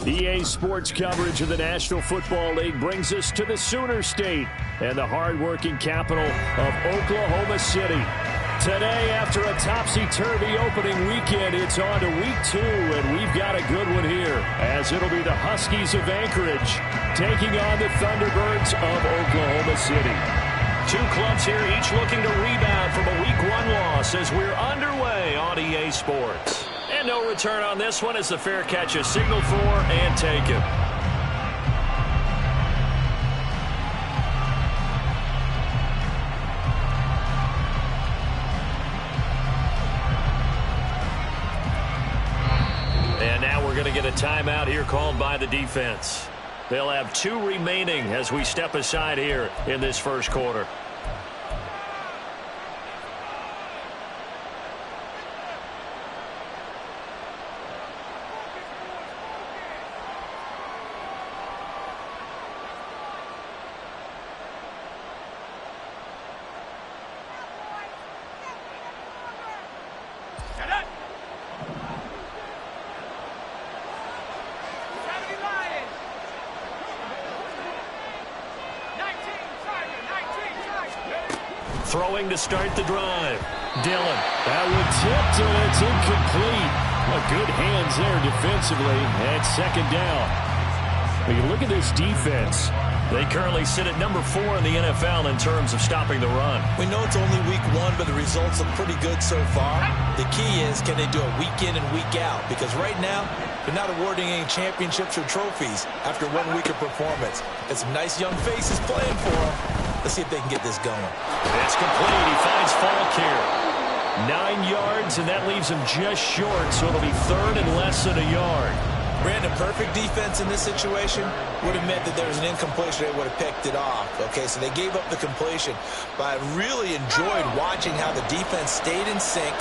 EA Sports coverage of the National Football League brings us to the Sooner State and the hard-working capital of Oklahoma City. Today, after a topsy-turvy opening weekend, it's on to week 2, and we've got a good one here, as it'll be the Huskies of Anchorage taking on the Thunderbirds of Oklahoma City. Two clubs here, each looking to rebound from a Week 1 loss as we're underway on EA Sports. And no return on this one as the fair catch is signaled for and taken. And now we're going to get a timeout here called by the defense. They'll have 2 remaining as we step aside here in this first quarter. Throwing to start the drive. Dillon. That one tipped, and it's incomplete. Good hands there defensively at second down. When you look at this defense, they currently sit at number 4 in the NFL in terms of stopping the run. We know it's only week 1, but the results look pretty good so far. The key is, can they do it week in and week out? Because right now, they're not awarding any championships or trophies after 1 week of performance. And some nice young faces playing for them. Let's see if they can get this going. It's complete. He finds Falk here. 9 yards, and that leaves him just short, so it'll be third and less than a yard. Brandon, perfect defense in this situation would have meant that there was an incompletion. They would have picked it off. Okay, so they gave up the completion. But I really enjoyed watching how the defense stayed in sync,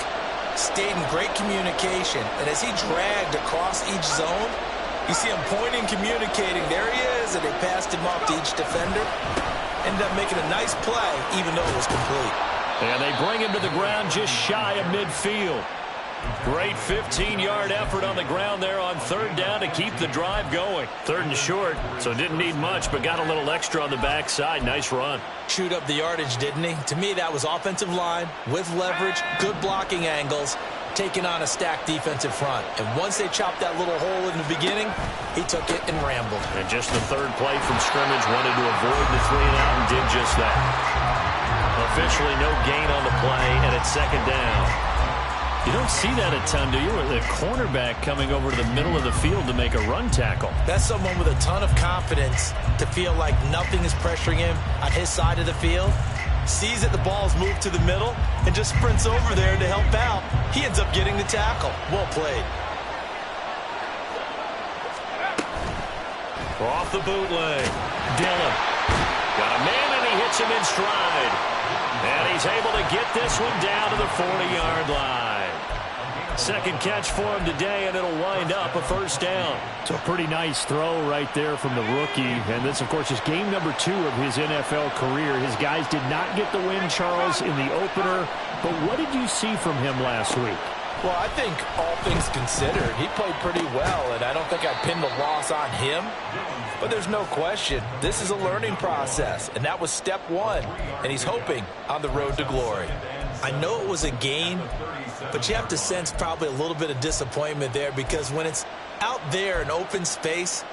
stayed in great communication. And as he dragged across each zone, you see him pointing, communicating. There he is, and they passed him off to each defender. Ended up making a nice play, even though it was complete. And they bring him to the ground just shy of midfield. Great 15-yard effort on the ground there on third down to keep the drive going. Third and short, so didn't need much, but got a little extra on the backside. Nice run. Chewed up the yardage, didn't he? To me, that was offensive line with leverage, good blocking angles, taking on a stacked defensive front. And once they chopped that little hole in the beginning, he took it and rambled. And just the third play from scrimmage, wanted to avoid the 3-and-out and did just that. Officially no gain on the play, and it's second down. You don't see that a ton, do you? With a cornerback coming over to the middle of the field to make a run tackle. That's someone with a ton of confidence to feel like nothing is pressuring him on his side of the field. Sees that the ball's moved to the middle and just sprints over there to help out. He ends up getting the tackle. Well played. Off the bootleg. Dillon. Got a man and he hits him in stride. And he's able to get this one down to the 40-yard line. Second catch for him today, and it'll wind up a first down. So a pretty nice throw right there from the rookie. And this, of course, is game number 2 of his NFL career. His guys did not get the win, Charles, in the opener. But what did you see from him last week? Well, I think all things considered, he played pretty well, and I don't think I'd pin the loss on him. But there's no question, this is a learning process, and that was step 1, and he's hoping on the road to glory. I know it was a gain, but you have to sense probably a little bit of disappointment there because when it's out there in open space,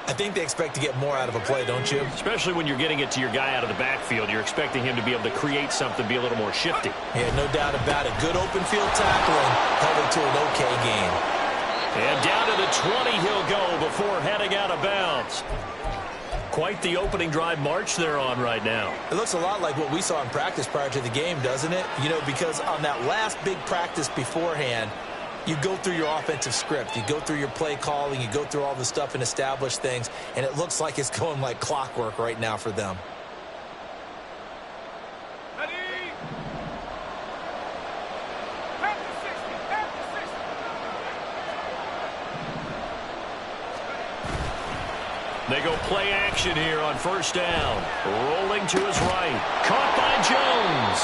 I think they expect to get more out of a play, don't you? Especially when you're getting it to your guy out of the backfield. You're expecting him to be able to create something, be a little more shifty. Yeah, no doubt about it. Good open field tackling held it to an okay game. And down to the 20 he'll go before heading out of bounds. Quite the opening drive march they're on right now. It looks a lot like what we saw in practice prior to the game, doesn't it? You know, because on that last big practice beforehand, you go through your offensive script. You go through your play calling. You go through all the stuff and establish things. And it looks like it's going like clockwork right now for them. They go play action here on first down. Rolling to his right. Caught by Jones.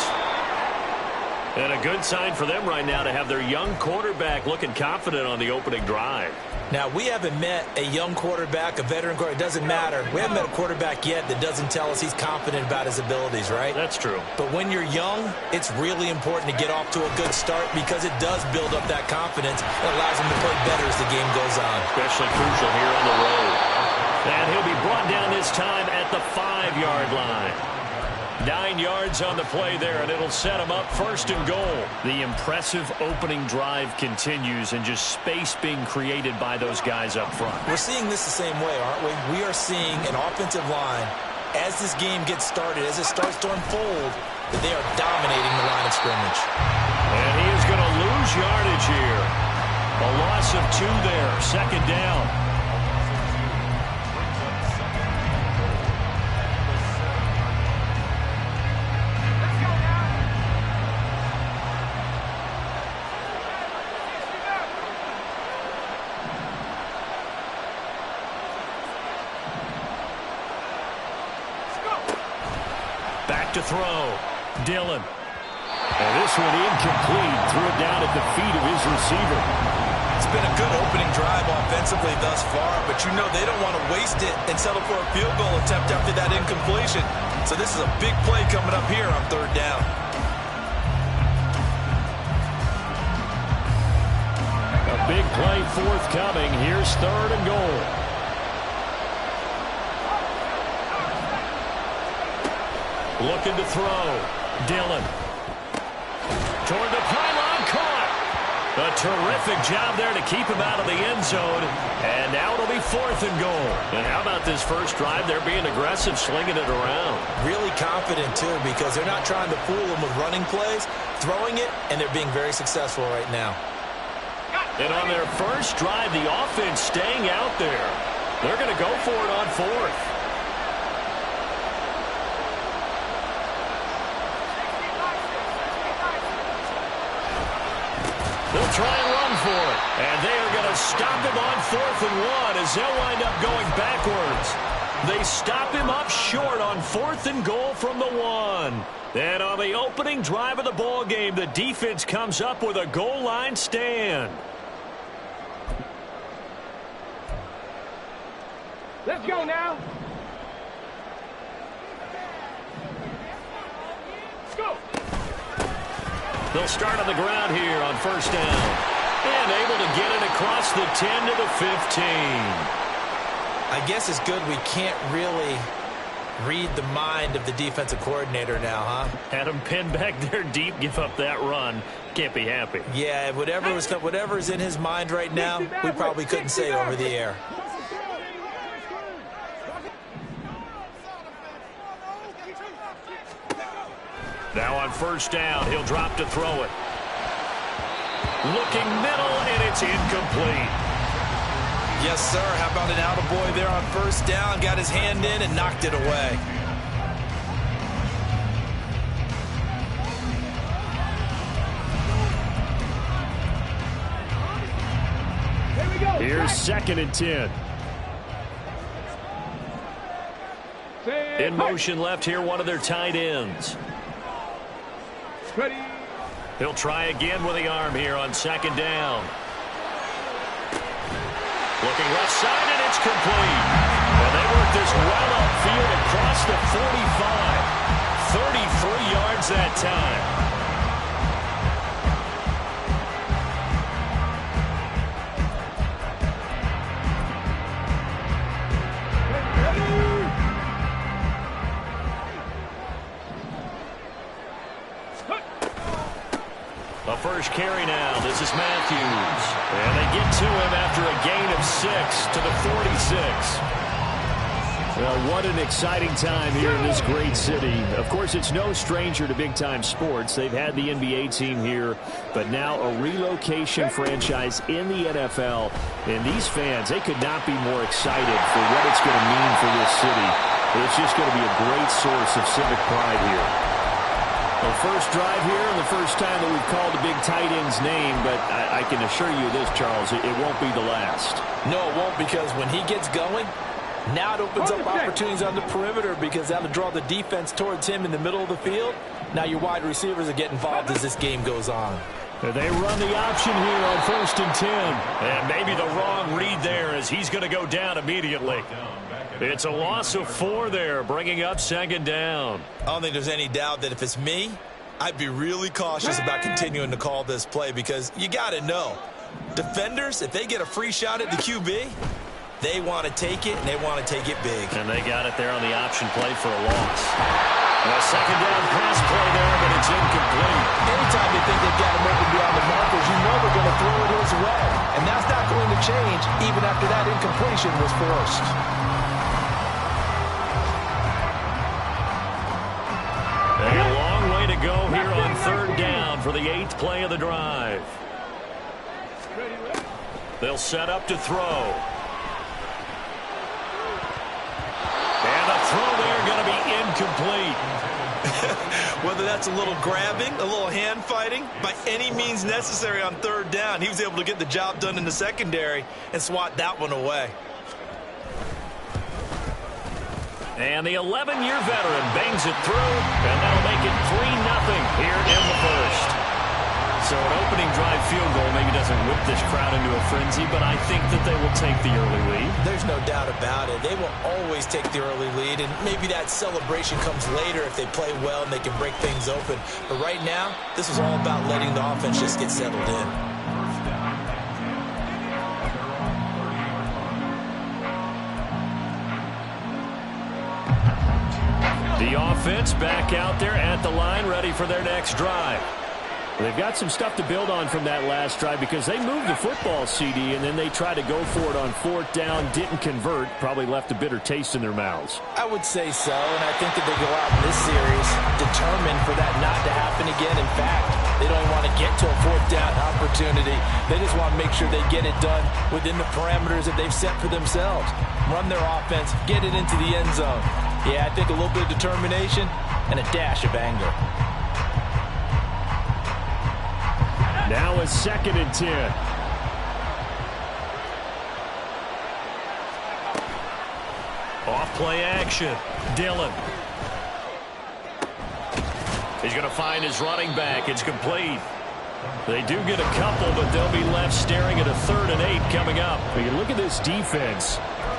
And a good sign for them right now to have their young quarterback looking confident on the opening drive. Now, we haven't met a young quarterback, a veteran quarterback. It doesn't matter. We haven't met a quarterback yet that doesn't tell us he's confident about his abilities, right? That's true. But when you're young, it's really important to get off to a good start because it does build up that confidence. It allows him to play better as the game goes on. Especially crucial here on the road. And he'll be brought down this time at the 5-yard line. 9 yards on the play there, and it'll set him up first and goal. The impressive opening drive continues, and just space being created by those guys up front. We're seeing this the same way, aren't we? We are seeing an offensive line, as this game gets started, as it starts to unfold, that they are dominating the line of scrimmage. And he is going to lose yardage here. A loss of 2 there, second down. To throw. Dillon. And this one incomplete. Threw it down at the feet of his receiver. It's been a good opening drive offensively thus far, but you know they don't want to waste it and settle for a field goal attempt after that incompletion. So this is a big play coming up here on third down. A big play forthcoming. Here's third and goal. Looking to throw. Dillon. Toward the pylon, caught. A terrific job there to keep him out of the end zone. And now it'll be fourth and goal. And how about this first drive? They're being aggressive, slinging it around. Really confident, too, because they're not trying to fool them with running plays, throwing it, and they're being very successful right now. And on their first drive, the offense staying out there. They're going to go for it on fourth. They'll try and run for it. And they are going to stop him on 4th and 1 as they'll wind up going backwards. They stop him up short on 4th and goal from the 1. And on the opening drive of the ball game, the defense comes up with a goal line stand. Let's go now. Let's go. They'll start on the ground here on first down. And able to get it across the 10 to the 15. I guess it's good we can't really read the mind of the defensive coordinator now, huh? Had him pinned back there deep, give up that run. Can't be happy. Yeah, whatever's in his mind right now, we probably couldn't say over the air. Now on first down, he'll drop to throw it. Looking middle, and it's incomplete. Yes, sir. How about an attaboy there on first down? Got his hand in and knocked it away. Here we go. Here's 2nd and 10. In motion left here, one of their tight ends. Ready. He'll try again with the arm here on 2nd down. Looking left side, and it's complete. And they work this well upfield across the 45. 33 yards that time. A first carry now. This is Matthews. And they get to him after a gain of 6 to the 46. Well, what an exciting time here in this great city. Of course, it's no stranger to big-time sports. They've had the NBA team here, but now a relocation franchise in the NFL. And these fans, they could not be more excited for what it's going to mean for this city. It's just going to be a great source of civic pride here. Well, first drive here and the first time that we've called a big tight end's name, but I can assure you this, Charles, it won't be the last. No, it won't, because when he gets going, Now it opens up opportunities on the perimeter because that'll draw the defense towards him in the middle of the field. Now your wide receivers are getting involved as this game goes on. They run the option here on 1st and 10. And maybe the wrong read there as he's going to go down immediately. It's a loss of 4 there, bringing up 2nd down. I don't think there's any doubt that if it's me, I'd be really cautious about continuing to call this play because you got to know, defenders, if they get a free shot at the QB, they want to take it, and they want to take it big. And they got it there on the option play for a loss. A 2nd down pass play there, but it's incomplete. Anytime they think they've got him open beyond the markers, you know they're going to throw it his way. And that's not going to change even after that incompletion was forced. A long way to go here on 3rd down for the 8th play of the drive. They'll set up to throw. And the throw there going to be incomplete. Whether that's a little grabbing, a little hand fighting, by any means necessary on 3rd down, he was able to get the job done in the secondary and swat that one away. And the 11-year veteran bangs it through, and that'll make it 3-0 here in the 1st. So an opening drive field goal maybe doesn't whip this crowd into a frenzy, but I think that they will take the early lead. There's no doubt about it. They will always take the early lead, and maybe that celebration comes later if they play well and they can break things open. But right now, this is all about letting the offense just get settled in. The offense back out there at the line, ready for their next drive. They've got some stuff to build on from that last drive because they moved the football, CD, and then they tried to go for it on 4th down, didn't convert, probably left a bitter taste in their mouths. I would say so, and I think that they go out in this series determined for that not to happen again. In fact, they don't want to get to a 4th down opportunity. They just want to make sure they get it done within the parameters that they've set for themselves. Run their offense, get it into the end zone. Yeah, I think a little bit of determination and a dash of anger. Now a 2nd and 10. Off play action. Dillon. He's going to find his running back. It's complete. They do get a couple, but they'll be left staring at a 3rd and 8 coming up. You look at this defense.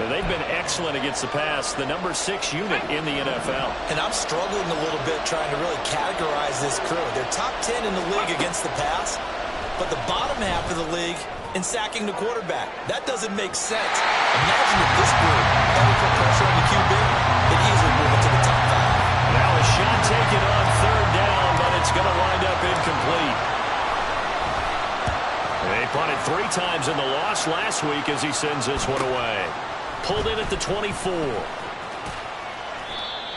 They've been excellent against the pass, the number 6 unit in the NFL. And I'm struggling a little bit trying to really categorize this crew. They're top 10 in the league against the pass, but the bottom half of the league in sacking the quarterback. That doesn't make sense. Imagine if this group ever put pressure on the QB, they'd easily move into the top 5. Now a shot taken on 3rd down, but it's going to wind up incomplete. They punted 3 times in the loss last week as he sends this one away. Pulled in at the 24.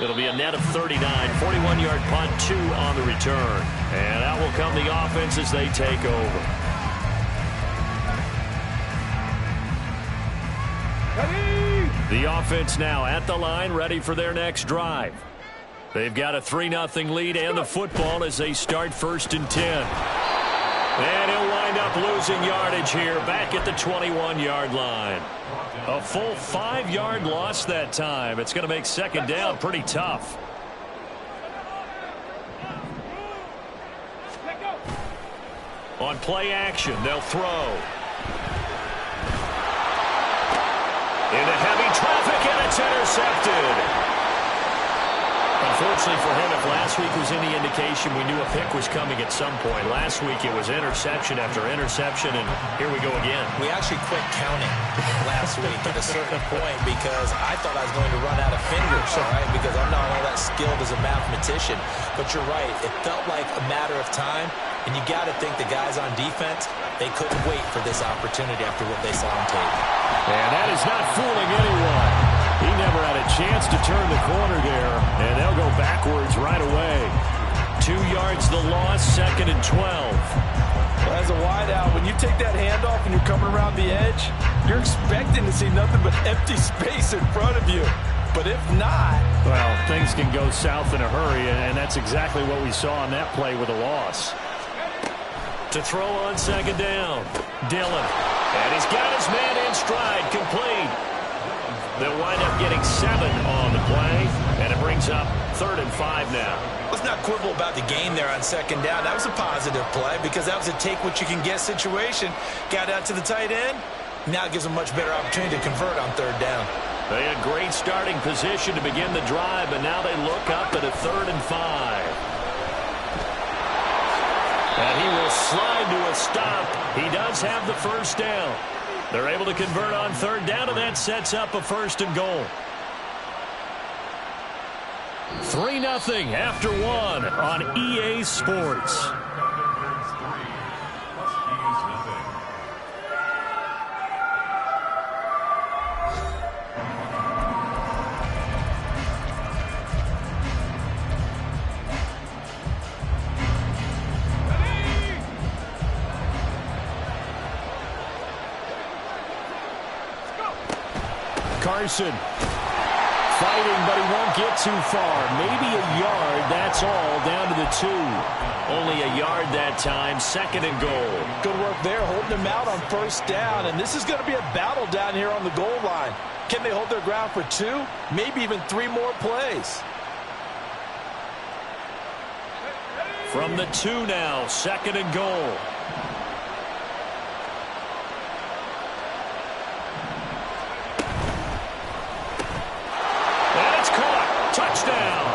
It'll be a net of 39. 41-yard punt, 2 on the return. And out will come the offense as they take over. The offense now at the line, ready for their next drive. They've got a 3-0 lead and the football as they start 1st and 10. And he'll wind up losing yardage here back at the 21-yard line. A full 5-yard loss that time. It's going to make 2nd down pretty tough. On play action, they'll throw. Into heavy traffic, and it's intercepted. Unfortunately for him, if last week was any indication, we knew a pick was coming at some point. Last week it was interception after interception, and here we go again. We actually quit counting last week at a certain point because I thought I was going to run out of fingers, all right, because I'm not all that skilled as a mathematician. But you're right, it felt like a matter of time, and you got to think the guys on defense, they couldn't wait for this opportunity after what they saw on tape. And that is not fooling anyone. He never had a chance to turn the corner there, and they'll go backwards right away. 2 yards the loss, 2nd and 12. Well, as a wideout, when you take that handoff and you're coming around the edge, you're expecting to see nothing but empty space in front of you. But if not... Well, things can go south in a hurry, and that's exactly what we saw on that play with a loss. To throw on 2nd down, Dillon. And he's got his man in stride, complete. They'll wind up getting 7 on the play, and it brings up 3rd and 5 now. Let's not quibble about the gain there on 2nd down. That was a positive play because that was a take-what-you-can-get situation. Got out to the tight end. Now it gives them a much better opportunity to convert on 3rd down. They had great starting position to begin the drive, but now they look up at a 3rd and 5. And he will slide to a stop. He does have the first down. They're able to convert on 3rd down, and that sets up a 1st and goal. 3-0 after 1 on EA Sports. Carson fighting, but he won't get too far. Maybe a yard, that's all, down to the 2. Only a yard that time, 2nd and goal. Good work there, holding them out on 1st down, and this is going to be a battle down here on the goal line. Can they hold their ground for 2, maybe even 3 more plays? From the 2 now, 2nd and goal. Touchdown.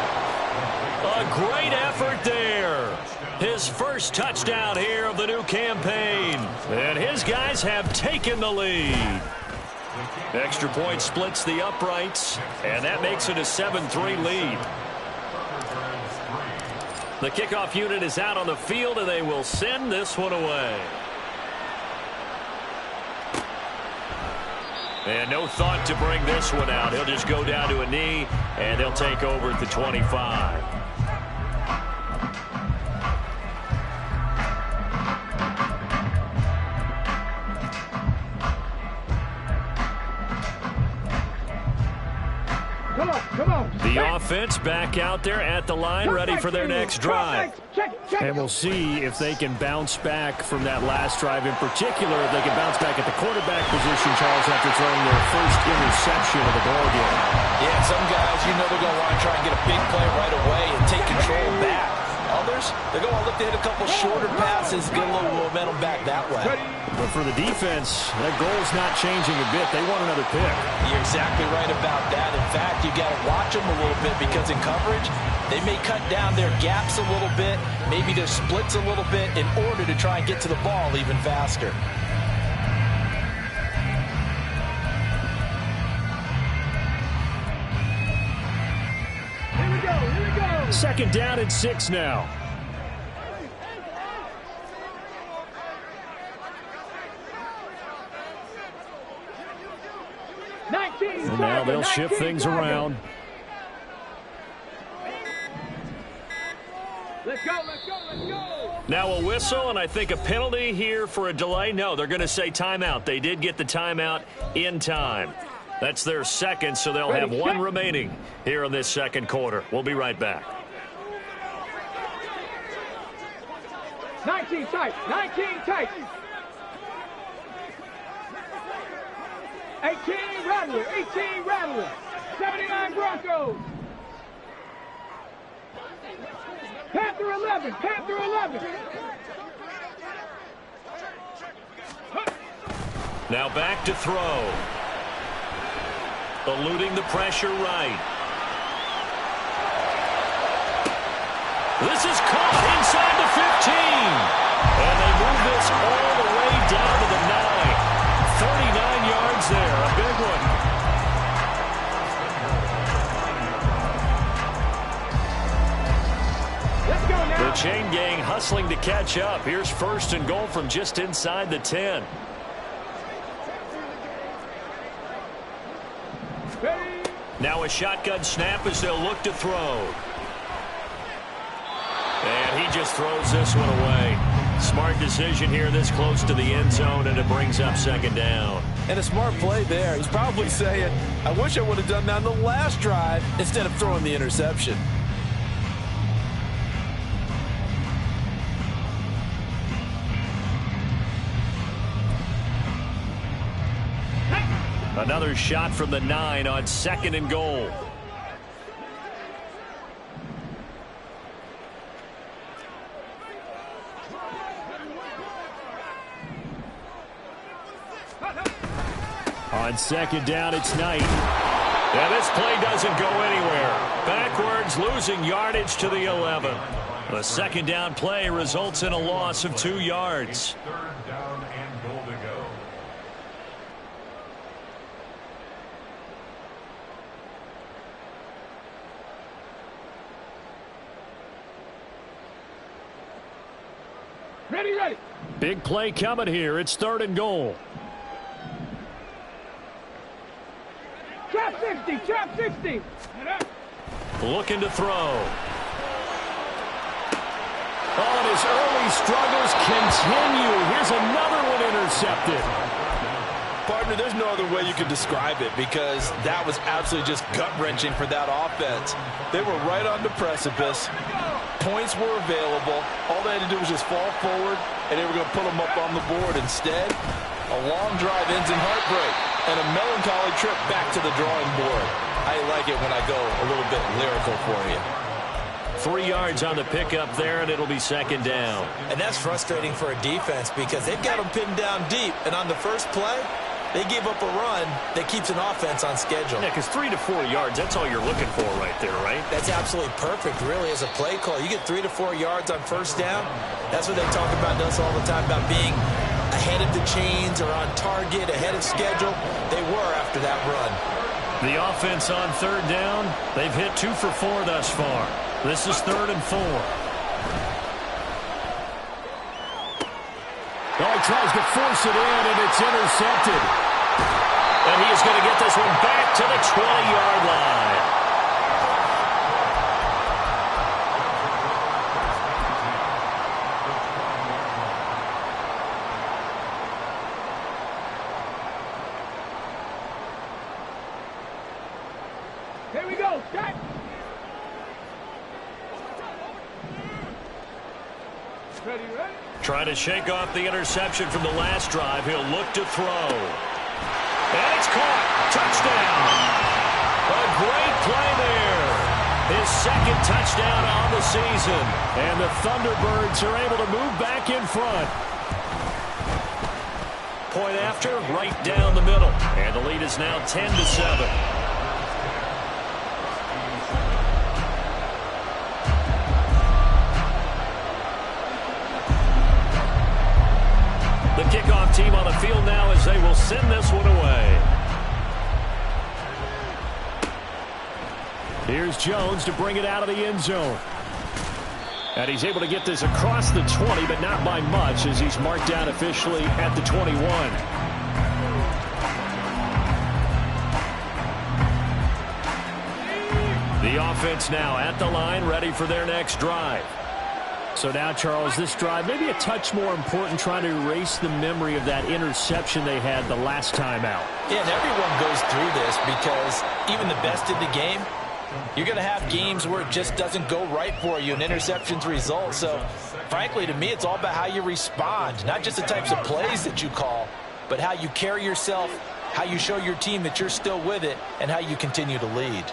A great effort there. His first touchdown here of the new campaign. And his guys have taken the lead. Extra point splits the uprights, and that makes it a 7-3 lead. The kickoff unit is out on the field, and they will send this one away. And no thought to bring this one out. He'll just go down to a knee, and they'll take over at the 25. Come on. The offense back out there at the line, ready for their next drive. And we'll see if they can bounce back from that last drive in particular. If they can bounce back at the quarterback position, Charles, after throwing their first interception of the ball game. Yeah, some guys, they're going to want to try and get a big play right away and take control back. Others, they're going to look to hit a couple shorter passes, get a little momentum back that way. But for the defense, that goal's not changing a bit. They want another pick. You're exactly right about that. In fact, you got to watch them a little bit because in coverage, they may cut down their gaps a little bit, maybe their splits a little bit in order to try and get to the ball even faster. Here we go. 2nd down and 6 now. And now they'll shift things around. Let's go. Now a whistle, and I think a penalty here for a delay. No, they're going to say timeout. They did get the timeout in time. That's their 2nd, so they'll have 1 remaining here in this 2nd quarter. We'll be right back. 19 tight. 18 Rattler. 79 Broncos. Panther 11. Now back to throw. Eluding the pressure right. This is caught inside the 15. And they move this all the way down to the 9. 39 yards there. A big one. Let's go now. The chain gang hustling to catch up. Here's 1st and goal from just inside the 10. Now a shotgun snap as they'll look to throw. And he just throws this one away. Smart decision here this close to the end zone, and it brings up 2nd down. And a smart play there. He's probably saying, I wish I would have done that on the last drive instead of throwing the interception. Another shot from the 9 on 2nd and goal. On 2nd down, it's Knight. And this play doesn't go anywhere. Backwards, losing yardage to the 11. The 2nd down play results in a loss of 2 yards. 3rd down and goal to go. Ready, ready. Big play coming here. It's 3rd and goal. Trap 60, trap 60. Looking to throw. Oh, and his early struggles continue. Here's another one intercepted. Partner, there's no other way you could describe it because that was absolutely just gut-wrenching for that offense. They were right on the precipice. Points were available. All they had to do was just fall forward, and they were going to put them up on the board. Instead, a long drive ends in heartbreak and a melancholy trip back to the drawing board. I like it when I go a little bit lyrical for you. 3 yards on the pickup there, and it'll be 2nd down. And that's frustrating for a defense because they've got them pinned down deep, and on the first play, they gave up a run that keeps an offense on schedule. Yeah, because 3 to 4 yards, that's all you're looking for right there, right? That's absolutely perfect, really, as a play call. You get 3 to 4 yards on 1st down. That's what they talk about us all the time, about being ahead of the chains or on target, ahead of schedule. They were after that run. The offense on 3rd down, they've hit 2 for 4 thus far. This is 3rd and 4. Oh, he tries to force it in, and it's intercepted. And he is going to get this one back to the 20-yard line. Here we go. Start. Ready, ready. Trying to shake off the interception from the last drive. He'll look to throw. And it's caught. Touchdown. A great play there. His 2nd touchdown on the season. And the Thunderbirds are able to move back in front. Point after, right down the middle. And the lead is now 10-7. The kickoff team on the field now as they will send this one away. Here's Jones to bring it out of the end zone. And he's able to get this across the 20, but not by much as he's marked down officially at the 21. The offense now at the line, ready for their next drive. So now, Charles, this drive maybe a touch more important, trying to erase the memory of that interception they had the last time out. Yeah, and everyone goes through this because even the best in the game, you're going to have games where it just doesn't go right for you and interceptions result. So, frankly, to me, it's all about how you respond, not just the types of plays that you call, but how you carry yourself, how you show your team that you're still with it, and how you continue to lead.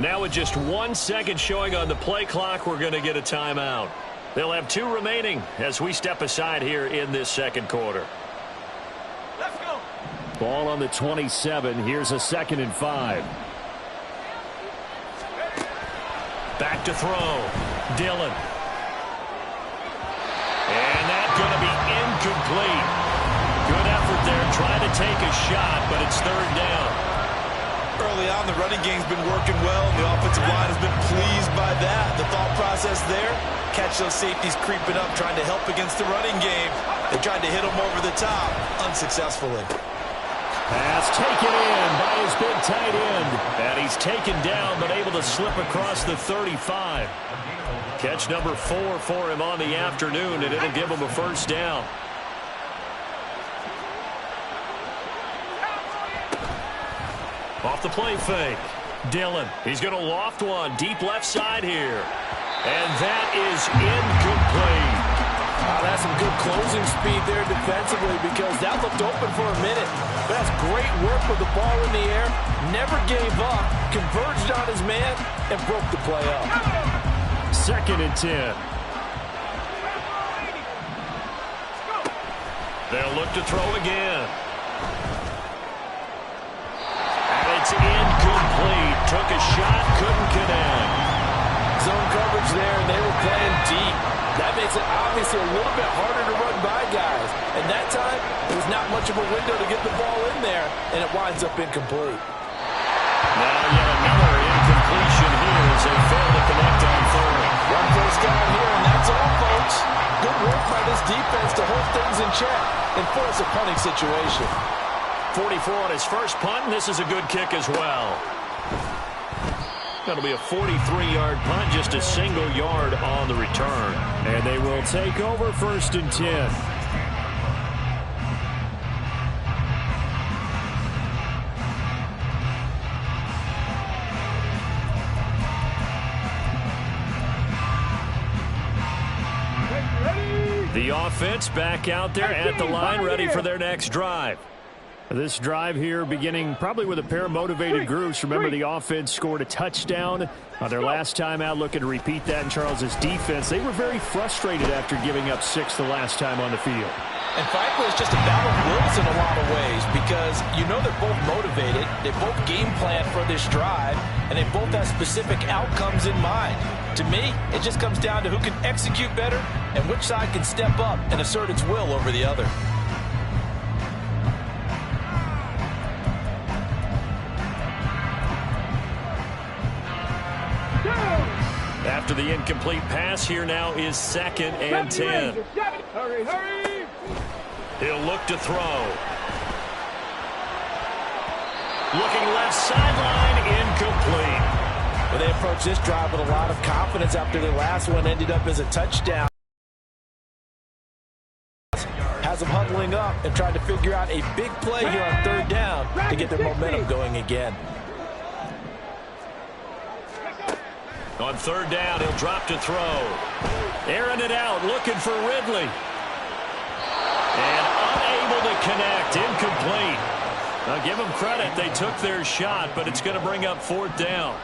Now with just 1 second showing on the play clock, we're going to get a timeout. They'll have 2 remaining as we step aside here in this 2nd quarter. Let's go. Ball on the 27. Here's a 2nd and 5. Back to throw. Dillon. And that's going to be incomplete. Good effort there trying to take a shot, but it's 3rd down. Early on, the running game's been working well, and the offensive line has been pleased by that. The thought process there, catch those safeties creeping up, trying to help against the running game. They tried to hit them over the top, unsuccessfully. Pass taken in by his big tight end. And he's taken down, but able to slip across the 35. Catch number 4 for him on the afternoon, and it'll give him a 1st down. Off the play fake. Dillon, he's going to loft one deep left side here. And that is incomplete. That's some good closing speed there defensively because that looked open for a minute. But that's great work with the ball in the air. Never gave up, converged on his man, and broke the play up. 2nd and 10. They'll look to throw again. And it's incomplete. Took a shot, couldn't connect. Zone coverage there, and they were playing deep. That makes it obviously a little bit harder to run by guys. And that time, it was not much of a window to get the ball in there, and it winds up incomplete. Now yet another incompletion here as they fail to connect on 3rd. Run first down here, and that's all, folks. Good work by this defense to hold things in check and force a punting situation. 44 on his first punt, and this is a good kick as well. That'll be a 43-yard punt, just a single yard on the return. And they will take over 1st and 10. The offense back out there at the line, ready for their next drive. This drive here beginning probably with a pair of motivated groups. Remember, the offense scored a touchdown their last time out, looking to repeat that in Charles's defense. They were very frustrated after giving up 6 the last time on the field. And frankly, it's just a battle of wills in a lot of ways because you know they're both motivated, they both game plan for this drive, and they both have specific outcomes in mind. To me, it just comes down to who can execute better and which side can step up and assert its will over the other. After the incomplete pass, here now is 2nd and 10. Hurry, hurry! He'll look to throw. Looking left sideline, incomplete. Well, they approached this drive with a lot of confidence after the last one ended up as a touchdown. Has them huddling up and trying to figure out a big play here on 3rd down to get their momentum going again. On 3rd down, he'll drop to throw. Airing it out, looking for Ridley. And unable to connect, incomplete. Now give them credit, they took their shot, but it's going to bring up 4th down.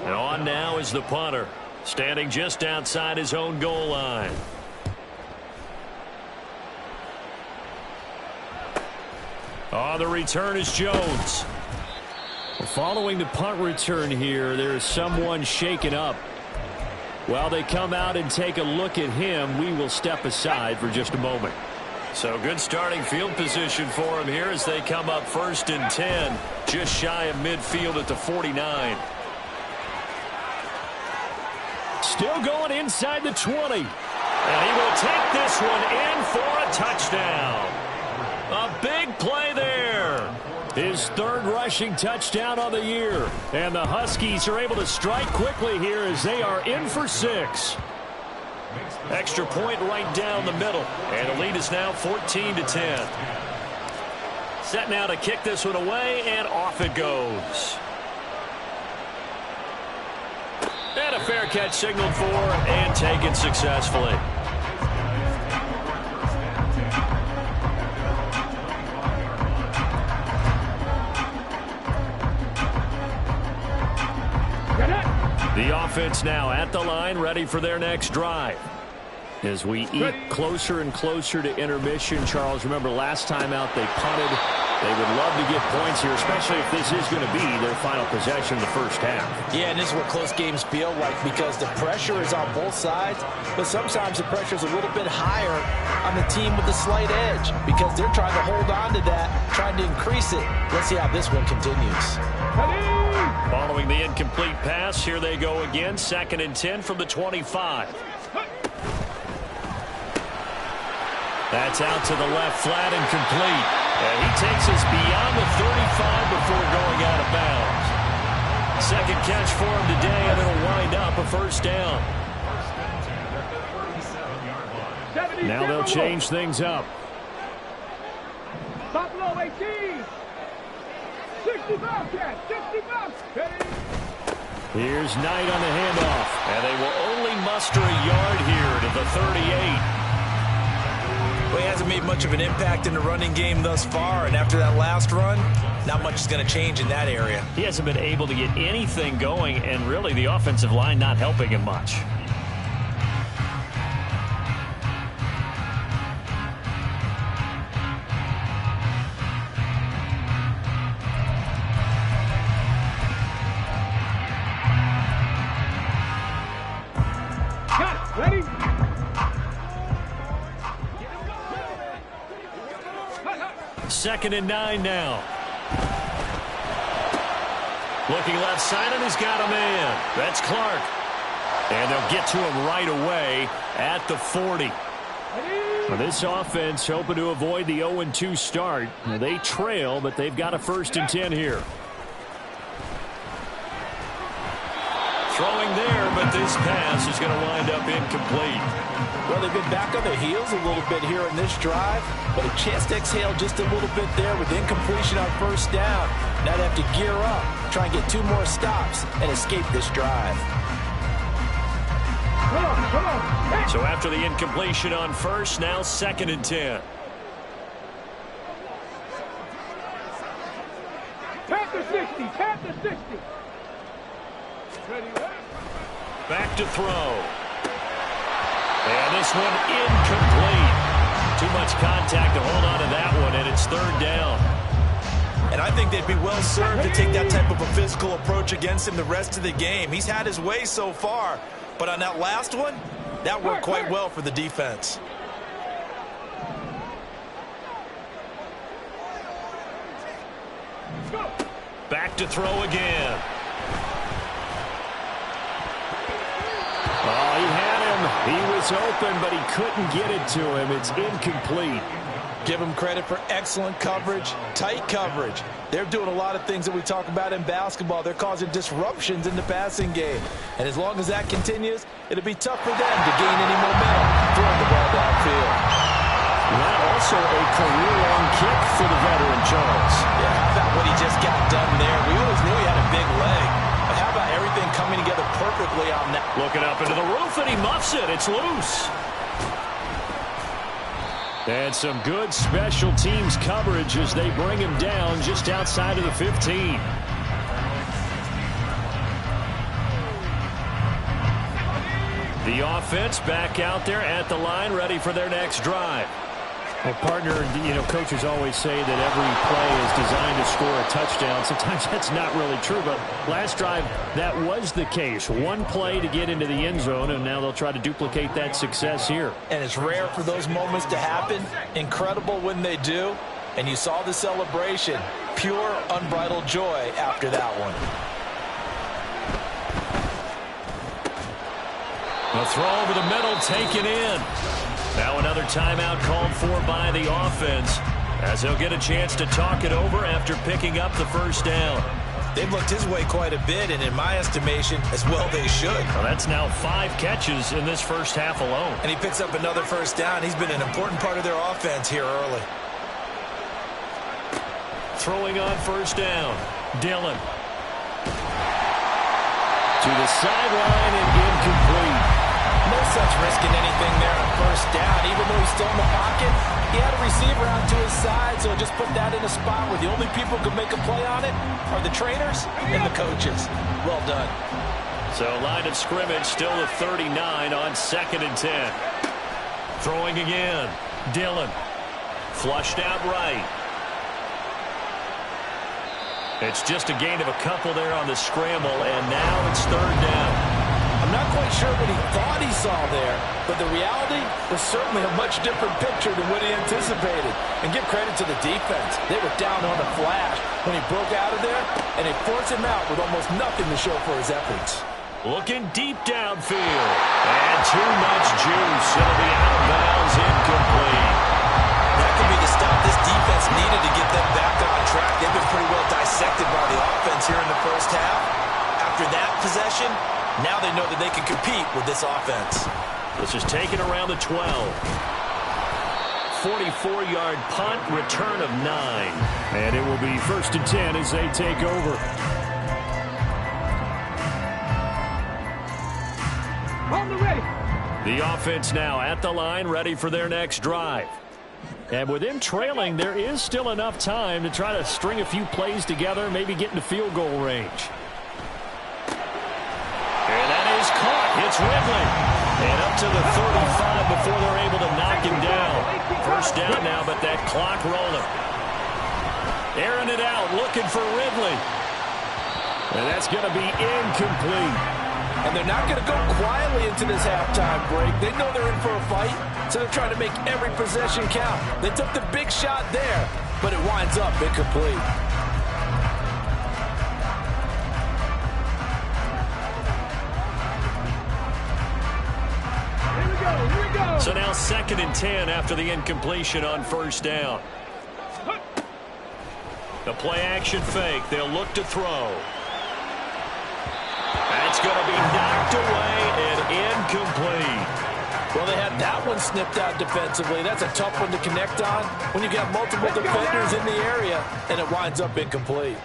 And on now is the punter, standing just outside his own goal line. On the return is Jones. Following the punt return here, there is someone shaken up. While they come out and take a look at him, we will step aside for just a moment. So good starting field position for him here as they come up 1st and 10, just shy of midfield at the 49. Still going inside the 20. And he will take this one in for a touchdown. A big play there. His 3rd rushing touchdown on the year. And the Huskies are able to strike quickly here as they are in for 6. Extra point right down the middle. And the lead is now 14-10. Set now to kick this one away, and off it goes. And a fair catch signaled for and taken successfully. The offense now at the line, ready for their next drive. As we eat closer and closer to intermission, Charles, remember last time out they punted. They would love to get points here, especially if this is going to be their final possession of the first half. Yeah, and this is what close games feel like because the pressure is on both sides, but sometimes the pressure is a little bit higher on the team with the slight edge because they're trying to hold on to that, trying to increase it. Let's see how this one continues. Following the incomplete pass, here they go again, 2nd and 10 from the 25. That's out to the left, flat and complete. And he takes us beyond the 35 before going out of bounds. 2nd catch for him today, and it'll wind up a 1st down. Now they'll change things up. Buffalo 18. 60 Bobcats, 60 Bobcats. Here's Knight on the handoff. And they will only muster a yard here to the 38. Well, he hasn't made much of an impact in the running game thus far, and after that last run, not much is going to change in that area. He hasn't been able to get anything going, and really the offensive line not helping him much. Ready? Second and 9 now. Looking left side, and he's got a man. That's Clark. And they'll get to him right away at the 40. Well, this offense hoping to avoid the 0-2 start. Now, they trail, but they've got a 1st and 10 here. Throwing there, but this pass is going to wind up incomplete. Well, they've been back on their heels a little bit here in this drive, but a chance to exhale just a little bit there with incompletion on 1st down. Now they have to gear up, try and get 2 more stops, and escape this drive. Come on. Hey. So after the incompletion on 1st, now 2nd and 10. Panther 60, Panther 60. Ready? Back to throw. And this one incomplete. Too much contact to hold on to that one, and it's 3rd down. And I think they'd be well served to take that type of a physical approach against him the rest of the game. He's had his way so far, but on that last one, that worked quite well for the defense. Back to throw again. Oh, he had him. He was open, but he couldn't get it to him. It's incomplete. Give him credit for excellent coverage, tight coverage. They're doing a lot of things that we talk about in basketball. They're causing disruptions in the passing game. And as long as that continues, it'll be tough for them to gain any momentum throwing the ball downfield. That also a career-long kick for the veteran Charles. Yeah, how about what he just got done there? We always knew he had a big leg. But how about everything coming together perfectly on that? Looking up into the roof, and he muffs it. It's loose. And some good special teams coverage as they bring him down just outside of the 15. The offense back out there at the line, ready for their next drive. Well, partner, coaches always say that every play is designed to score a touchdown. Sometimes that's not really true, but last drive, that was the case. One play to get into the end zone, and now they'll try to duplicate that success here. And it's rare for those moments to happen. Incredible when they do. And you saw the celebration. Pure, unbridled joy after that one. A throw over the middle, taken in. Now another timeout called for by the offense as they'll get a chance to talk it over after picking up the 1st down. They've looked his way quite a bit, and in my estimation, as well they should. Well, that's now 5 catches in this first half alone. And he picks up another 1st down. He's been an important part of their offense here early. Throwing on 1st down. Dillon. To the sideline and incomplete. No such risking anything there on 1st down. Even though he's still in the pocket, he had a receiver out to his side, so just put that in a spot where the only people who can make a play on it are the trainers and the coaches. Well done. So line of scrimmage still at 39 on 2nd and 10. Throwing again. Dillon. Flushed out right. It's just a gain of a couple there on the scramble, and now it's 3rd down. I'm not quite sure what he thought he saw there, but the reality was certainly a much different picture than what he anticipated. And give credit to the defense. They were down on the flash when he broke out of there, and they forced him out with almost nothing to show for his efforts. Looking deep downfield. And too much juice. It'll be out of bounds, incomplete. That could be the stop this defense needed to get them back on track. They've been pretty well dissected by the offense here in the 1st half. After that possession, now they know that they can compete with this offense. This is taken around the 12. 44-yard punt, return of 9. And it will be 1st and 10 as they take over. On the ready. The offense now at the line, ready for their next drive. And with them trailing, there is still enough time to try to string a few plays together, maybe get into field goal range. And that is caught. It's Ridley. And up to the 35 before they're able to knock him down. First down now, but that clock rolling. Airing it out, looking for Ridley. And that's going to be incomplete. And they're not going to go quietly into this halftime break. They know they're in for a fight, so they're trying to make every possession count. They took the big shot there, but it winds up incomplete. Here we go. So now 2nd and 10 after the incompletion on first down. The play action fake. They'll look to throw. That's going to be knocked away and incomplete. Well, they had that one snipped out defensively. That's a tough one to connect on when you got multiple defenders in the area, and it winds up incomplete.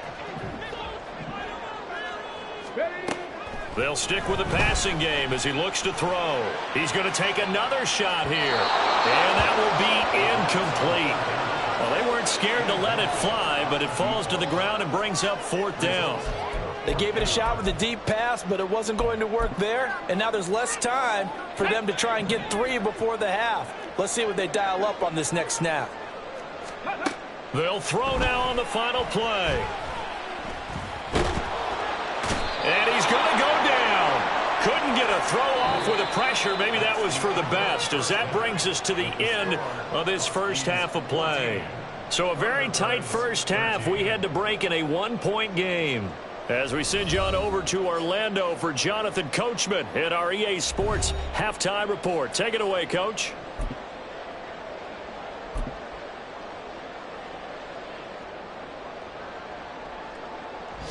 They'll stick with the passing game as he looks to throw. He's going to take another shot here, and that will be incomplete. Well, they weren't scared to let it fly, but it falls to the ground and brings up 4th down. They gave it a shot with a deep pass, but it wasn't going to work there. And now there's less time for them to try and get 3 before the half. Let's see what they dial up on this next snap. They'll throw now on the final play. And he's going to go down. Couldn't get a throw off with the pressure. Maybe that was for the best, as that brings us to the end of this first half of play. So a very tight first half. We had to break in a 1-point game. As we send you on over to Orlando for Jonathan Coachman at our EA Sports Halftime Report. Take it away, Coach.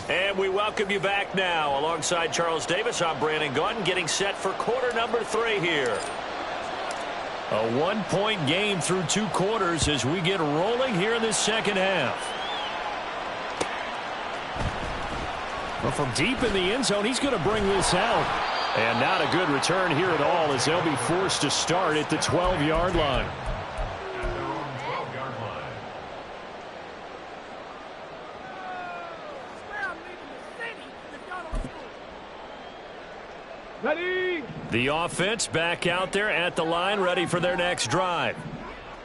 And we welcome you back now. Alongside Charles Davis, I'm Brandon Gaudin, getting set for quarter number 3 here. A 1-point game through 2 quarters as we get rolling here in this second half. Well, from deep in the end zone, he's going to bring this out. And not a good return here at all, as they'll be forced to start at the 12-yard line. Ready. The offense back out there at the line, ready for their next drive.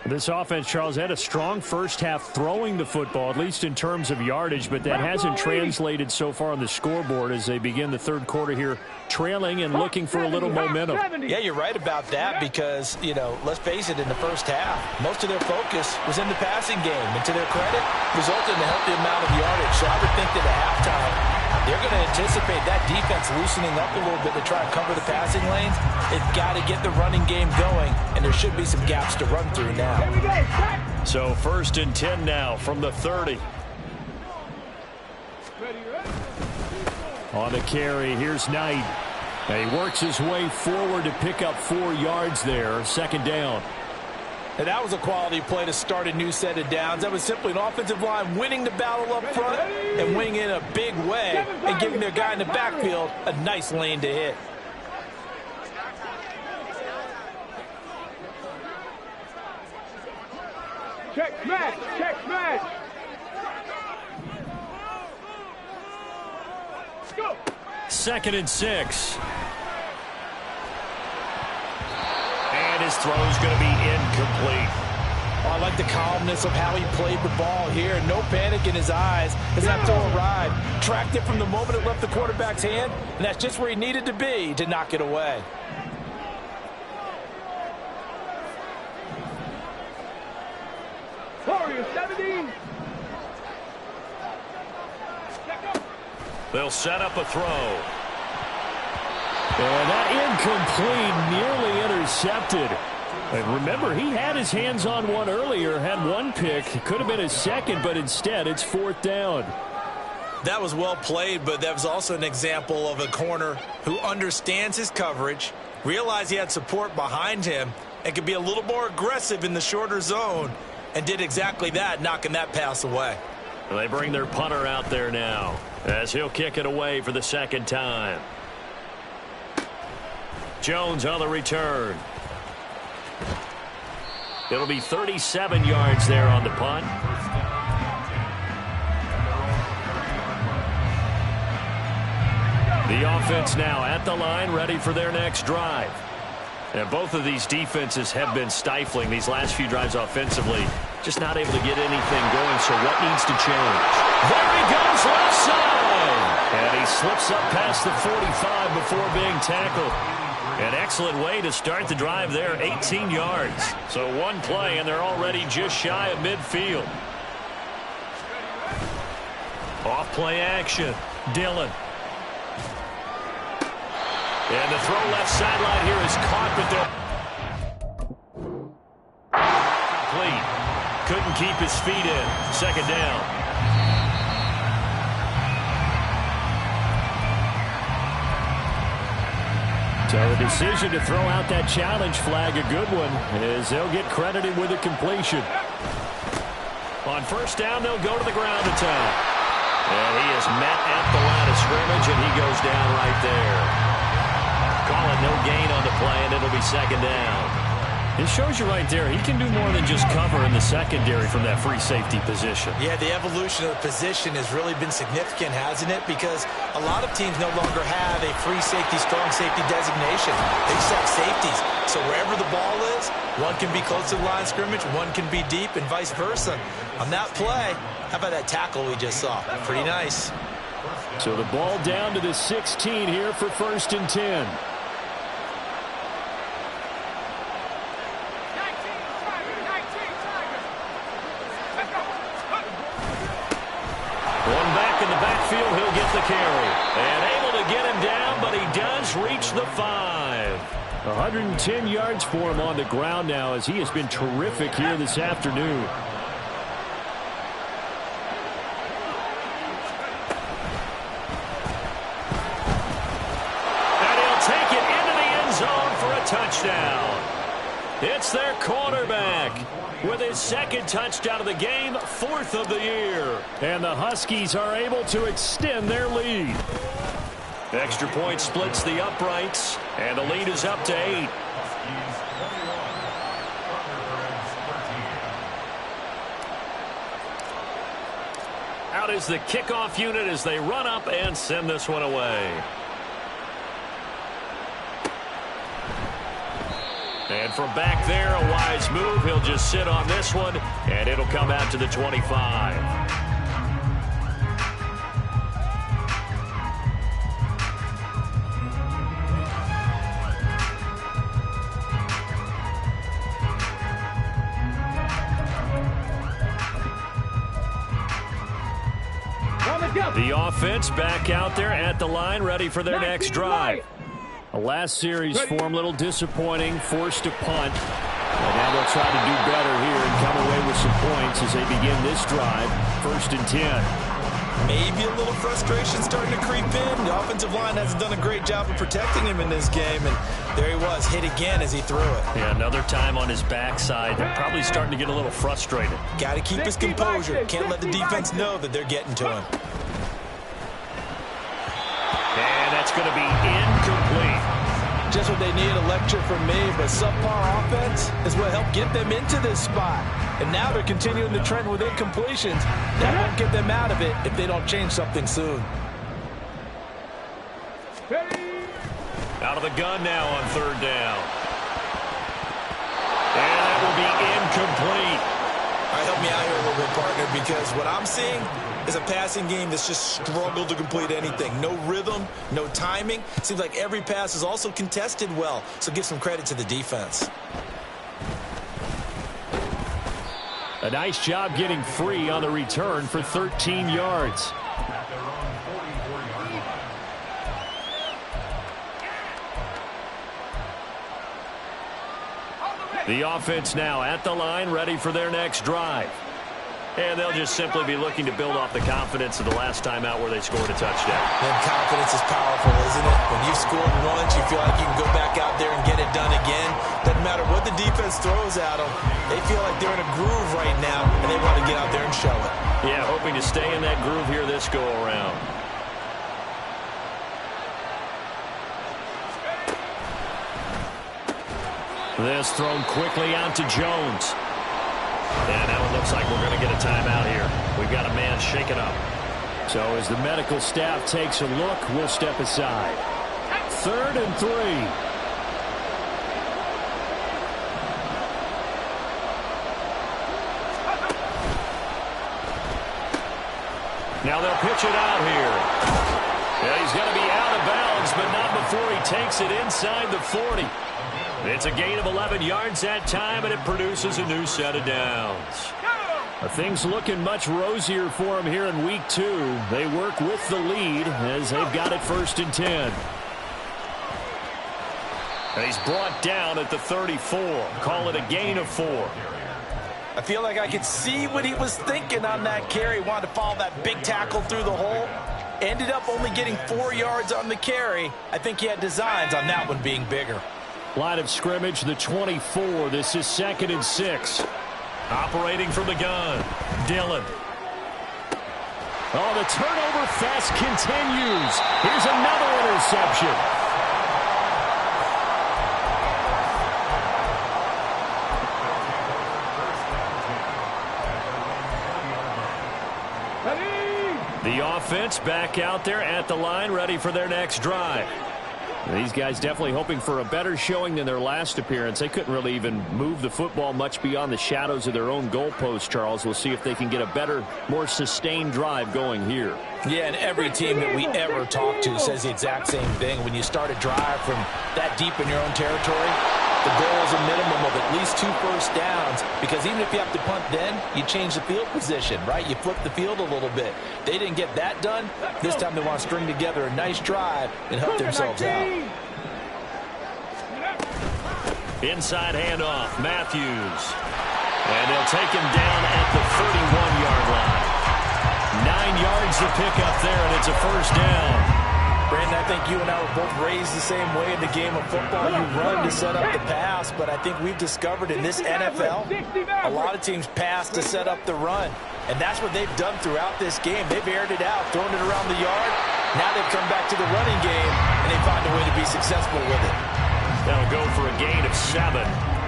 This offense, Charles, had a strong first half throwing the football, at least in terms of yardage, but that hasn't translated so far on the scoreboard as they begin the third quarter here, trailing and looking for a little momentum. Yeah, you're right about that because, you know, let's face it, in the first half, most of their focus was in the passing game. And to their credit, resulted in a healthy amount of yardage. So I would think that at halftime, they're going to anticipate that defense loosening up a little bit to try and cover the passing lanes. They've got to get the running game going, and there should be some gaps to run through now. So 1st and 10 now from the 30. On the carry, here's Knight. And he works his way forward to pick up 4 yards there. 2nd down. And that was a quality play to start a new set of downs. That was simply an offensive line winning the battle up front and winning in a big way and giving their guy in the backfield a nice lane to hit. Check smash. Check smash. Go. 2nd and 6. And his throw is going to be incomplete. Oh, I like the calmness of how he played the ball here. No panic in his eyes as that throw arrived. Tracked it from the moment it left the quarterback's hand, and that's just where he needed to be to knock it away. Warriors 17. They'll set up a throw. And that incomplete, nearly intercepted. And remember, he had his hands on one earlier, had one pick. It could have been his second, but instead it's 4th down. That was well played, but that was also an example of a corner who understands his coverage, realized he had support behind him and could be a little more aggressive in the shorter zone, and did exactly that, knocking that pass away. They bring their punter out there now as he'll kick it away for the second time. Jones on the return. It'll be 37 yards there on the punt. The offense now at the line, ready for their next drive. And both of these defenses have been stifling these last few drives offensively. Just not able to get anything going, so what needs to change? There he goes, left side! And he slips up past the 45 before being tackled. An excellent way to start the drive there, 18 yards. So one play, and they're already just shy of midfield. Off play action. Dillon. And the throw left sideline here is caught, but they'll complete. Couldn't keep his feet in. Second down. So the decision to throw out that challenge flag, a good one, as they'll get credited with a completion. On first down, they'll go to the ground attack. And he is met at the line of scrimmage, and he goes down right there. Call it no gain on the play, and it'll be second down. It shows you right there, he can do more than just cover in the secondary from that free safety position. Yeah, the evolution of the position has really been significant, hasn't it? Because a lot of teams no longer have a free safety, strong safety designation. They just have safeties. So wherever the ball is, one can be close to the line of scrimmage, one can be deep, and vice versa. On that play, how about that tackle we just saw? Pretty nice. So the ball down to the 16 here for 1st and 10. He'll get the carry. And able to get him down, but he does reach the 5. 110 yards for him on the ground now, as he has been terrific here this afternoon. And he'll take it into the end zone for a touchdown. It's their quarterback with his second touchdown of the game, 4th of the year. And the Huskies are able to extend their lead. Extra point splits the uprights, and the lead is up to 8. Out is the kickoff unit as they run up and send this one away. And from back there, a wise move. He'll just sit on this one, and it'll come out to the 25. The offense back out there at the line, ready for their next drive. Last series for him, a little disappointing, forced to punt. And now they'll try to do better here and come away with some points as they begin this drive, 1st and 10. Maybe a little frustration starting to creep in. The offensive line hasn't done a great job of protecting him in this game, and there he was, hit again as he threw it. Yeah, another time on his backside. They're probably starting to get a little frustrated. Got to keep his composure. Can't let the defense know that they're getting to him. And that's going to be incomplete. Just what they need, a lecture from me, but subpar offense is what helped get them into this spot. And now they're continuing the trend with incompletions. That won't get them out of it if they don't change something soon. Out of the gun now on 3rd down. And that will be incomplete. All right, help me out here a little bit, partner, because what I'm seeing is a passing game that's just struggled to complete anything. No rhythm, no timing. Seems like every pass is also contested well, so give some credit to the defense. A nice job getting free on the return for 13 yards. The offense now at the line, ready for their next drive. And they'll just simply be looking to build off the confidence of the last time out where they scored a touchdown. And confidence is powerful, isn't it? When you've scored once, you feel like you can go back out there and get it done again. Doesn't matter what the defense throws at them. They feel like they're in a groove right now, and they want to get out there and show it. Yeah, hoping to stay in that groove here this go-around. This thrown quickly out to Jones. And now it looks like we're going to get a timeout here. We've got a man shaken up. So as the medical staff takes a look, we'll step aside. 3rd and 3. Now they'll pitch it out here. Yeah, he's going to be out of bounds, but not before he takes it inside the 40. It's a gain of 11 yards that time, and it produces a new set of downs. Things looking much rosier for him here in week 2. They work with the lead as they've got it 1st and 10. And he's brought down at the 34. Call it a gain of 4. I feel like I could see what he was thinking on that carry. Wanted to follow that big tackle through the hole. Ended up only getting 4 yards on the carry. I think he had designs on that one being bigger. Line of scrimmage, the 24. This is 2nd and 6. Operating from the gun, Dillon. Oh, the turnover fest continues. Here's another interception. The offense back out there at the line, ready for their next drive. These guys definitely hoping for a better showing than their last appearance. They couldn't really even move the football much beyond the shadows of their own goalpost, Charles. We'll see if they can get a better, more sustained drive going here. Yeah, and every team that we ever talk to says the exact same thing. When you start a drive from that deep in your own territory, the goal is a minimum of at least 2 first downs, because even if you have to punt then, you change the field position, right? You flip the field a little bit. They didn't get that done. This time they want to string together a nice drive and help themselves out. Inside handoff, Matthews. And they'll take him down at the 31-yard line. 9 yards to pick up there, and it's a first down. Brandon, I think you and I were both raised the same way in the game of football. You run to set up the pass, but I think we've discovered in this NFL, a lot of teams pass to set up the run. And that's what they've done throughout this game. They've aired it out, thrown it around the yard. Now they've come back to the running game, and they find a way to be successful with it. That'll go for a gain of 7,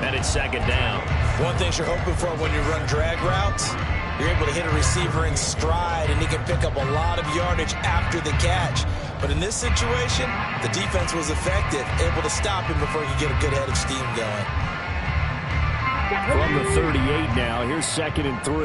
and it's 2nd down. One thing you're hoping for when you run drag routes, you're able to hit a receiver in stride, and he can pick up a lot of yardage after the catch. But in this situation, the defense was effective, able to stop him before he could get a good head of steam going. From the 38 now, here's 2nd and 3. A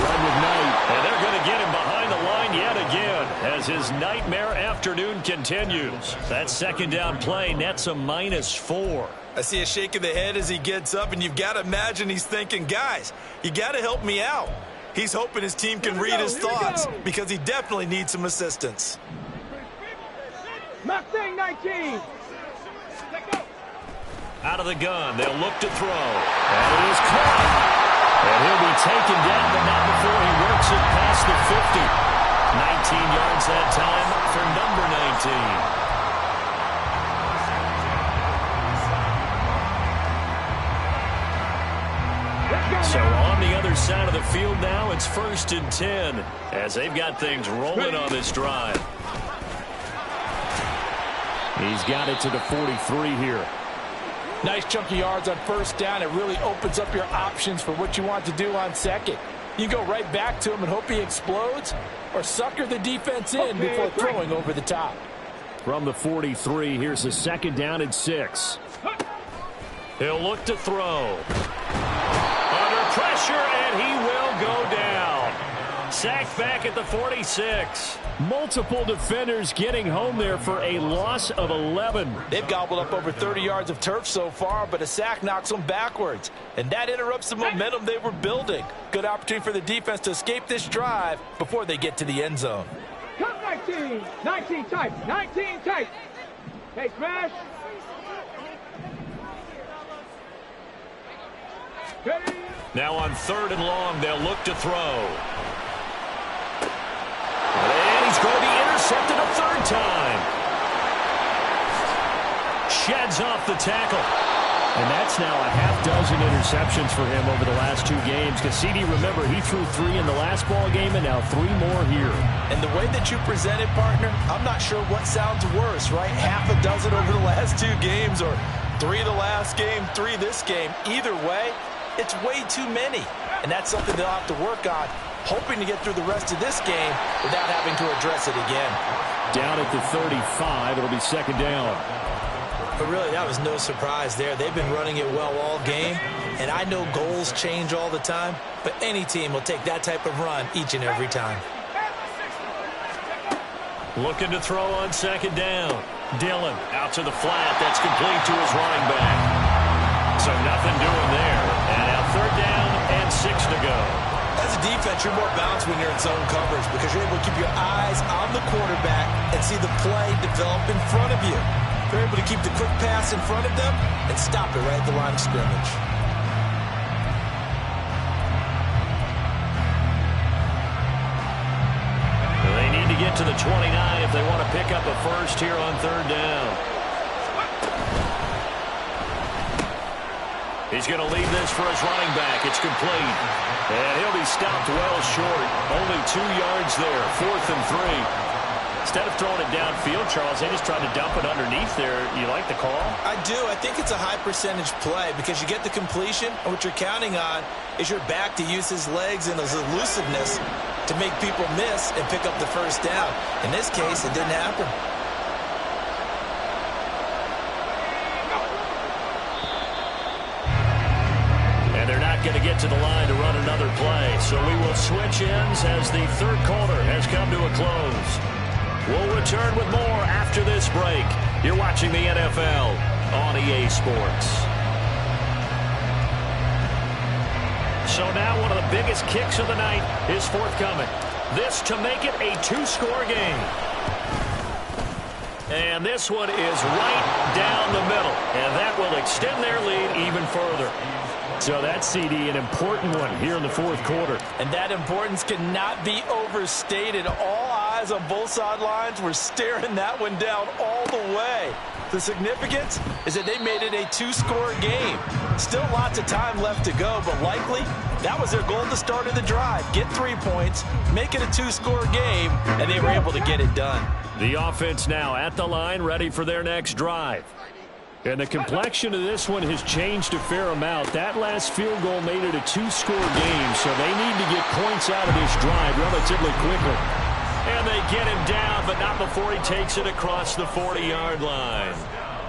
run with Knight, and they're going to get him behind the line yet again as his nightmare afternoon continues. That 2nd down play nets a -4. I see a shake of the head as he gets up, and you've got to imagine he's thinking, guys, you got to help me out. He's hoping his team can read his thoughts because he definitely needs some assistance. Mustang 19. Out of the gun, they'll look to throw. And it is caught. And he'll be taken down, but not before he works it past the 50. 19 yards that time for number 19. So on the other side of the field now, it's 1st and 10 as they've got things rolling on this drive. He's got it to the 43 here. Nice chunky yards on 1st down. It really opens up your options for what you want to do on 2nd. You go right back to him and hope he explodes, or sucker the defense in before throwing over the top. From the 43, here's a 2nd down and 6. He'll look to throw. Under pressure, and he will go down. Sacked back at the 46. Multiple defenders getting home there for a loss of 11. They've gobbled up over 30 yards of turf so far, but a sack knocks them backwards. And that interrupts the momentum they were building. Good opportunity for the defense to escape this drive before they get to the end zone. Come 19. 19 tight. 19 tight. Hey, smash. Ready. Now on 3rd and long, they'll look to throw. And he's going to be intercepted a 3rd time. Sheds off the tackle. And that's now a half-dozen interceptions for him over the last 2 games. Because CD, remember, he threw 3 in the last ball game and now 3 more here. And the way that you present it, partner, I'm not sure what sounds worse, right? Half a dozen over the last 2 games or 3 the last game, 3 this game. Either way, it's way too many. And that's something they'll have to work on, hoping to get through the rest of this game without having to address it again. Down at the 35, it'll be 2nd down. But really, that was no surprise there. They've been running it well all game, and I know goals change all the time, but any team will take that type of run each and every time. Looking to throw on 2nd down. Dillon out to the flat. That's complete to his running back. So nothing doing there. And now 3rd down and 6 to go. As a defense, you're more balanced when you're in zone coverage because you're able to keep your eyes on the quarterback and see the play develop in front of you. They're able to keep the quick pass in front of them and stop it right at the line of scrimmage. They need to get to the 29 if they want to pick up a first here on 3rd down. He's going to leave this for his running back. It's complete. And he'll be stopped well short. Only 2 yards there. 4th and 3. Instead of throwing it downfield, Charles, they just tried to dump it underneath there. You like the call? I do. I think it's a high percentage play because you get the completion, and what you're counting on is your back to use his legs and his elusiveness to make people miss and pick up the first down. In this case, it didn't happen. And they're not going to get to the line to run another play. So we will switch ends as the 3rd quarter has come to a close. We'll return with more after this break. You're watching the NFL on EA Sports. So now one of the biggest kicks of the night is forthcoming. This to make it a 2-score game. And this one is right down the middle. And that will extend their lead even further. So that's, CD, an important one here in the 4th quarter. And that importance cannot be overstated. All eyes on both sidelines were staring that one down all the way. The significance is that they made it a 2-score game. Still lots of time left to go, but likely that was their goal at the start of the drive. Get 3 points, make it a 2-score game, and they were able to get it done. The offense now at the line, ready for their next drive. And the complexion of this one has changed a fair amount. That last field goal made it a 2-score game, so they need to get points out of this drive relatively quickly. And they get him down, but not before he takes it across the 40-yard line.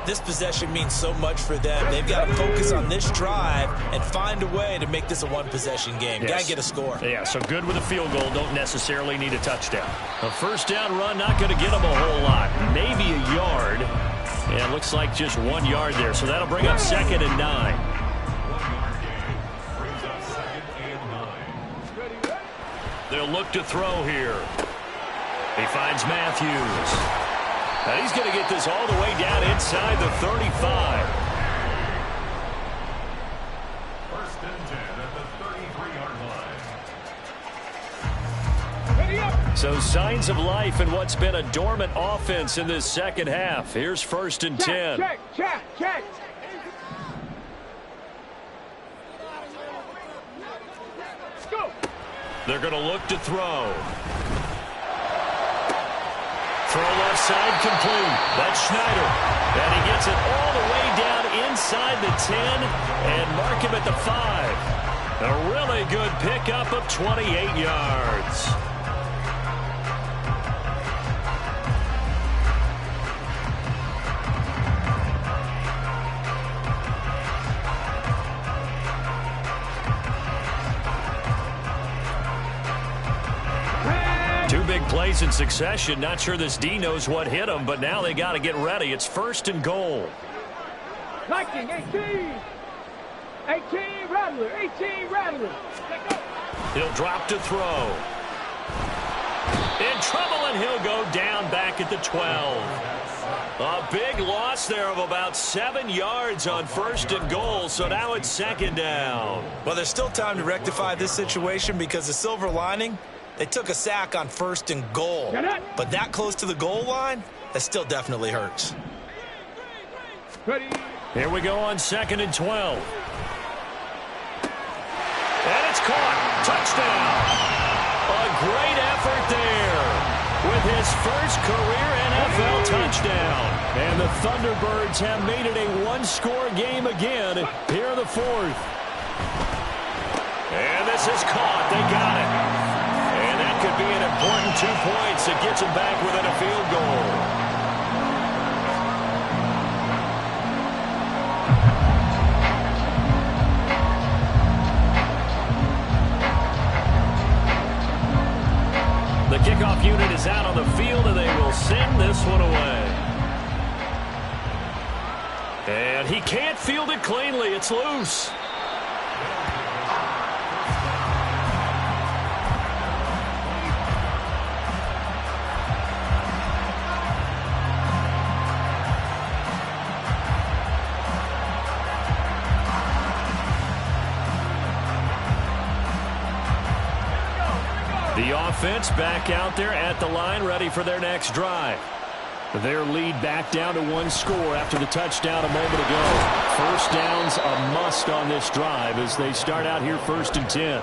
This possession means so much for them. They've got to focus on this drive and find a way to make this a 1-possession game. Yes. Got to get a score. Yeah, so good with a field goal. Don't necessarily need a touchdown. A 1st down run, not going to get them a whole lot. Maybe a yard. Yeah, it looks like just 1 yard there. So that'll bring up 2nd and 9. They'll look to throw here. He finds Matthews. And he's going to get this all the way down inside the 35. 1st and 10 at the 33-yard line. Ready up. So signs of life in what's been a dormant offense in this 2nd half. Here's 1st and 10. Check. Go. They're going to look to throw. Throw left side complete. That's Schneider. And he gets it all the way down inside the 10 and mark him at the 5. A really good pickup of 28 yards. Two big plays in succession. Not sure this D knows what hit him, but now they got to get ready. It's 1st and goal. 19, 18. 18, Rattler. 18, Rattler. He'll drop to throw. In trouble, and he'll go down back at the 12. A big loss there of about 7 yards on 1st and goal, so now it's 2nd down. Well, there's still time to rectify this situation because the silver lining, they took a sack on 1st and goal. But that close to the goal line, that still definitely hurts. Ready. Here we go on 2nd and 12. And it's caught. Touchdown. A great effort there with his first career NFL touchdown. And the Thunderbirds have made it a one-score game again here in the 4th. And this is caught. They got it. And that could be an important 2 points that gets them back within a field goal. The kickoff unit is out on the field, and they will send this one away. And he can't field it cleanly. It's loose. The offense back out there at the line, ready for their next drive. Their lead back down to 1 score after the touchdown a moment ago. First down's a must on this drive as they start out here 1st and 10.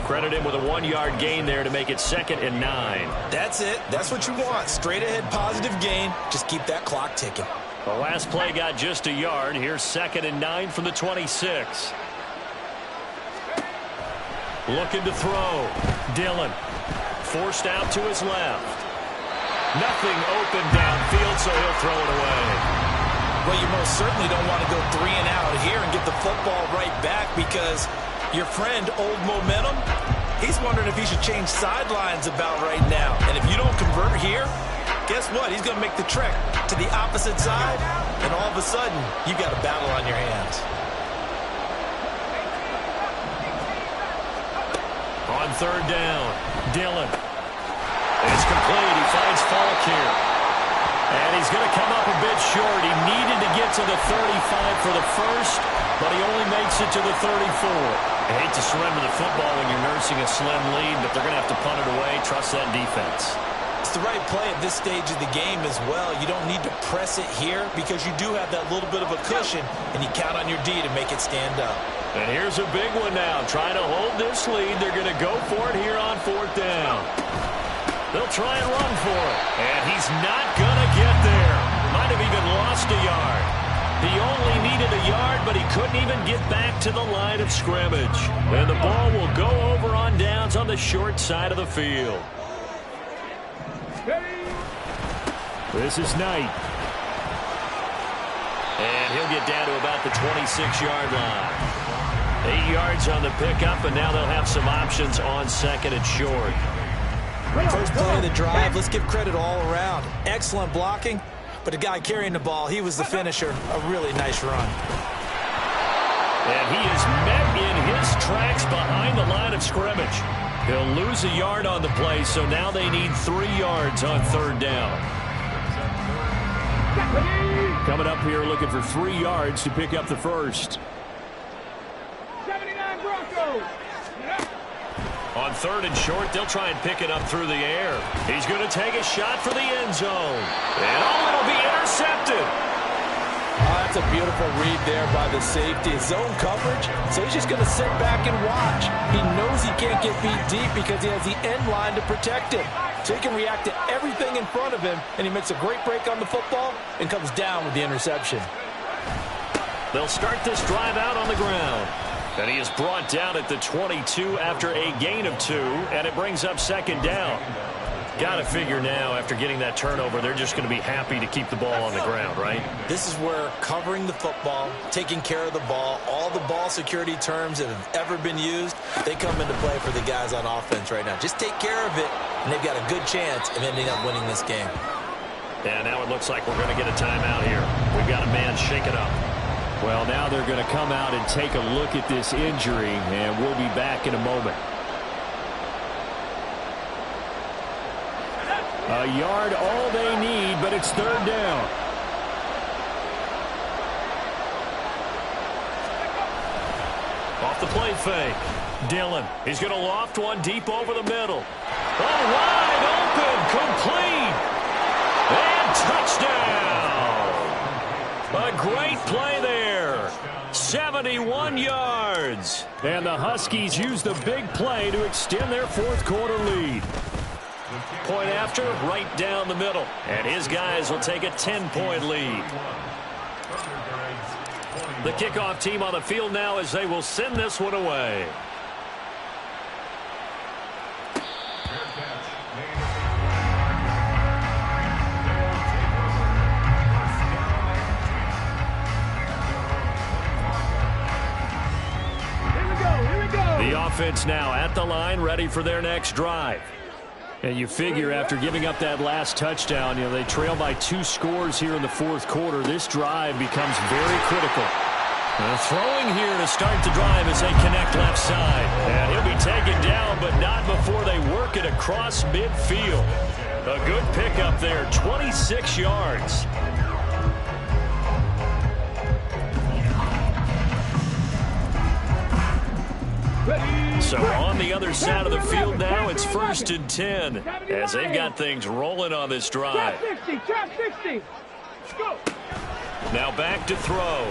Credit him with a 1-yard gain there to make it 2nd and 9. That's it. That's what you want. Straight ahead positive gain. Just keep that clock ticking. The last play got just a yard. Here's 2nd and 9 from the 26. Looking to throw. Dillon forced out to his left. Nothing open downfield, so he'll throw it away. Well, you most certainly don't want to go 3 and out here and get the football right back because your friend, Old Momentum, he's wondering if he should change sidelines about right now. And if you don't convert here, guess what? He's going to make the trek to the opposite side, and all of a sudden, you've got a battle on your hands. On 3rd down, Dillon. It's complete. He finds Falk here. And he's going to come up a bit short. He needed to get to the 35 for the first, but he only makes it to the 34. I hate to surrender the football when you're nursing a slim lead, but they're going to have to punt it away. Trust that defense. It's the right play at this stage of the game as well. You don't need to press it here because you do have that little bit of a cushion, and you count on your D to make it stand up. And here's a big one now. Trying to hold this lead. They're going to go for it here on 4th down. They'll try and run for it. And he's not going to get there. Might have even lost a yard. He only needed a yard, but he couldn't even get back to the line of scrimmage. And the ball will go over on downs on the short side of the field. This is Knight. And he'll get down to about the 26-yard line. 8 yards on the pickup, and now they'll have some options on 2nd and short. First play of the drive, let's give credit all around. Excellent blocking, but the guy carrying the ball, he was the finisher. A really nice run. And he is met in his tracks behind the line of scrimmage. He'll lose a yard on the play, so now they need 3 yards on 3rd down. Coming up here looking for 3 yards to pick up the first. 79 Broncos. On 3rd and short, they'll try and pick it up through the air. He's going to take a shot for the end zone. And it'll be intercepted. That's a beautiful read there by the safety. Zone coverage, so he's just going to sit back and watch. He knows he can't get beat deep because he has the end line to protect him. So he can react to everything in front of him, and he makes a great break on the football and comes down with the interception. They'll start this drive out on the ground. And he is brought down at the 22 after a gain of 2, and it brings up 2nd down. Got to figure now, after getting that turnover, they're just going to be happy to keep the ball on the ground, right? This is where covering the football, taking care of the ball, all the ball security terms that have ever been used, they come into play for the guys on offense right now. Just take care of it, and they've got a good chance of ending up winning this game. And now it looks like we're going to get a timeout here. We've got a man shaken up. Well, now they're going to come out and take a look at this injury, and we'll be back in a moment. A yard all they need, but it's third down. Off the play fake. Dillon. He's going to loft one deep over the middle. Oh, wide open. Complete. And touchdown. A great play there. 71 yards. And the Huskies use the big play to extend their fourth quarter lead. Point after, right down the middle. And his guys will take a 10-point lead. The kickoff team on the field now as they will send this one away. Here we go. The offense now at the line, ready for their next drive. And you figure after giving up that last touchdown, they trail by 2 scores here in the fourth quarter. This drive becomes very critical. Throwing here to start the drive as they connect left side. And he'll be taken down, but not before they work it across midfield. A good pickup there, 26 yards. So on the other side of the field now, it's 1st and 10 as they've got things rolling on this drive. Trap 60. Go. Now back to throw.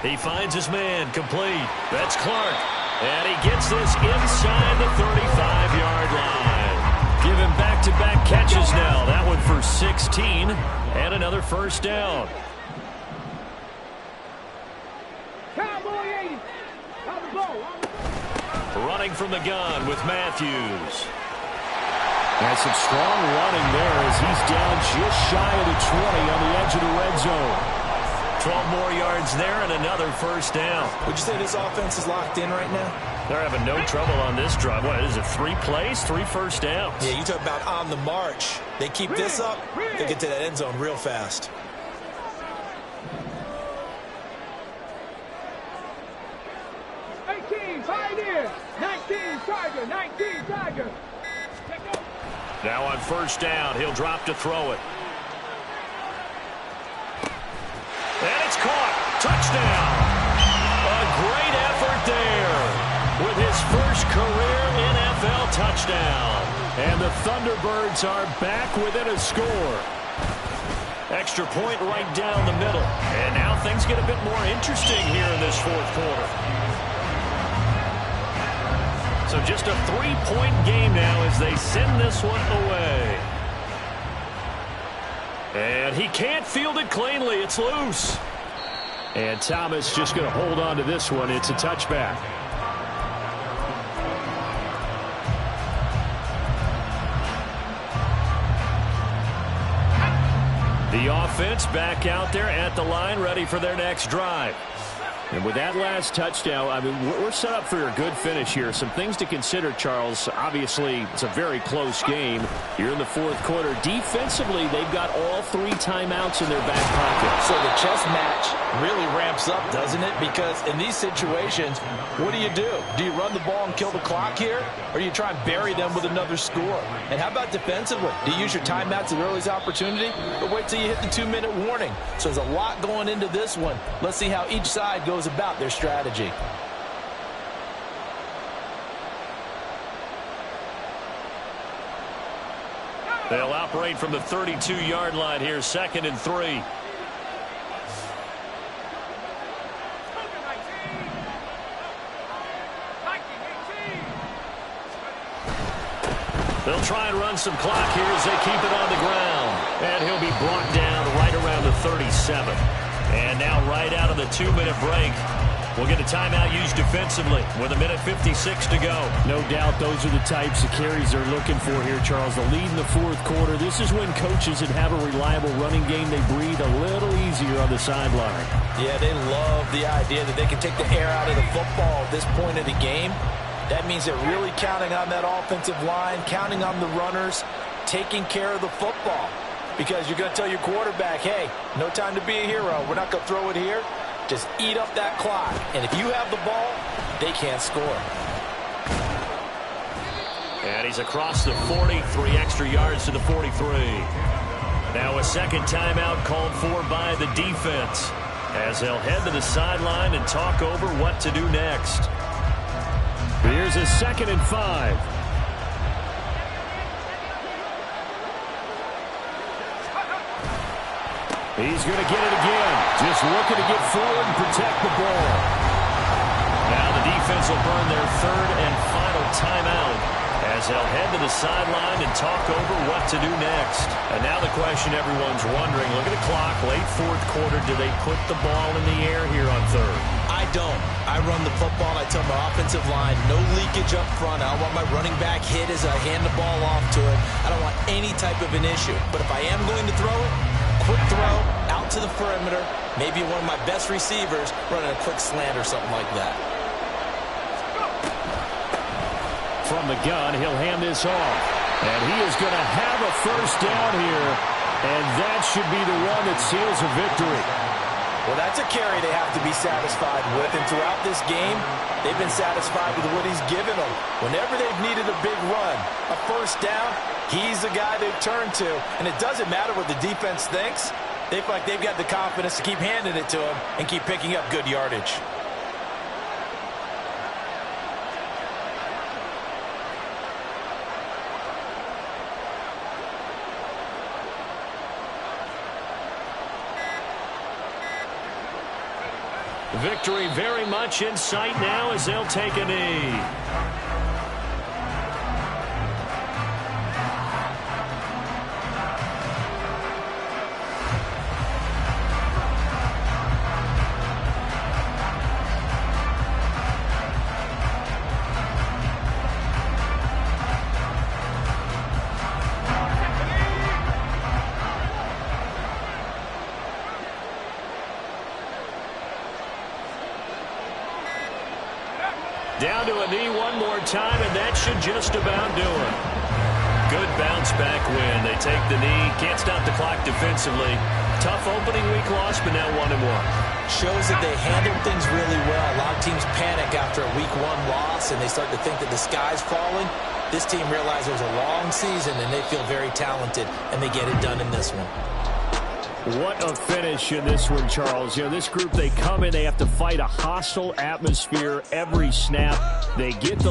He finds his man, complete. That's Clark. And he gets this inside the 35-yard line. Give him back-to-back catches now. That one for 16 and another first down. Cowboy 80. On the ball. Running from the gun with Matthews. And some strong running there as he's down just shy of the 20 on the edge of the red zone. 12 more yards there and another first down. Would you say this offense is locked in right now? They're having no trouble on this drive. What is it, 3 plays, 3 first downs? Yeah, you talk about on the march. They keep this up, they get to that end zone real fast. Pioneer, 19 Tiger, 19 Tiger. Now on first down, he'll drop to throw it. And it's caught. Touchdown. A great effort there with his first career NFL touchdown. And the Thunderbirds are back within a score. Extra point right down the middle. And now things get a bit more interesting here in this fourth quarter. So just a 3-point game now as they send this one away. And he can't field it cleanly. It's loose. And Thomas just going to hold on to this one. It's a touchback. The offense back out there at the line, ready for their next drive. And with that last touchdown, I mean, we're set up for a good finish here. Some things to consider, Charles. Obviously, it's a very close game. You're in the fourth quarter. Defensively, they've got all 3 timeouts in their back pocket. So the chess match really ramps up, doesn't it? Because in these situations, what do? Do you run the ball and kill the clock here? Or do you try and bury them with another score? And how about defensively? Do you use your timeouts at earliest opportunity? Or wait till you hit the 2-minute warning? So there's a lot going into this one. Let's see how each side goes about their strategy. They'll operate from the 32-yard line here, 2nd and 3. They'll try and run some clock here as they keep it on the ground. And he'll be brought down right around the 37. And now right out of the 2-minute break, we'll get a timeout used defensively with 1:56 to go. No doubt those are the types of carries they're looking for here, Charles. The lead in the fourth quarter. This is when coaches that have a reliable running game, they breathe a little easier on the sideline. Yeah, they love the idea that they can take the air out of the football at this point of the game. That means they're really counting on that offensive line, counting on the runners, taking care of the football. Because you're going to tell your quarterback, hey, no time to be a hero. We're not going to throw it here. Just eat up that clock. And if you have the ball, they can't score. And he's across the 40, 3 extra yards to the 43. Now a second timeout called for by the defense, as they'll head to the sideline and talk over what to do next. Here's a 2nd and 5. He's going to get it again. Just looking to get forward and protect the ball. Now the defense will burn their 3rd and final timeout, as they'll head to the sideline and talk over what to do next. And now the question everyone's wondering, look at the clock, late 4th quarter, do they put the ball in the air here on 3rd? I don't. I run the football, and I tell my offensive line, no leakage up front. I don't want my running back hit as I hand the ball off to him. I don't want any type of an issue. But if I am going to throw it, quick throw, out to the perimeter, maybe one of my best receivers running a quick slant or something like that. From the gun, he'll hand this off. And he is going to have a first down here, and that should be the one that seals a victory. Well, that's a carry they have to be satisfied with, and throughout this game, they've been satisfied with what he's given them. Whenever they've needed a big run, a first down, he's the guy they've turned to, and it doesn't matter what the defense thinks. They feel like they've got the confidence to keep handing it to him and keep picking up good yardage. Victory very much in sight now as they'll take a knee. Down to a knee one more time, and that should just about do it. Good bounce back win. They take the knee. Can't stop the clock defensively. Tough opening week loss, but now 1-1. Shows that they handled things really well. A lot of teams panic after a week 1 loss, and they start to think that the sky's falling. This team realized it was a long season, and they feel very talented, and they get it done in this one. What a finish in this one, Charles. You know, this group, they come in, they have to fight a hostile atmosphere every snap. They get the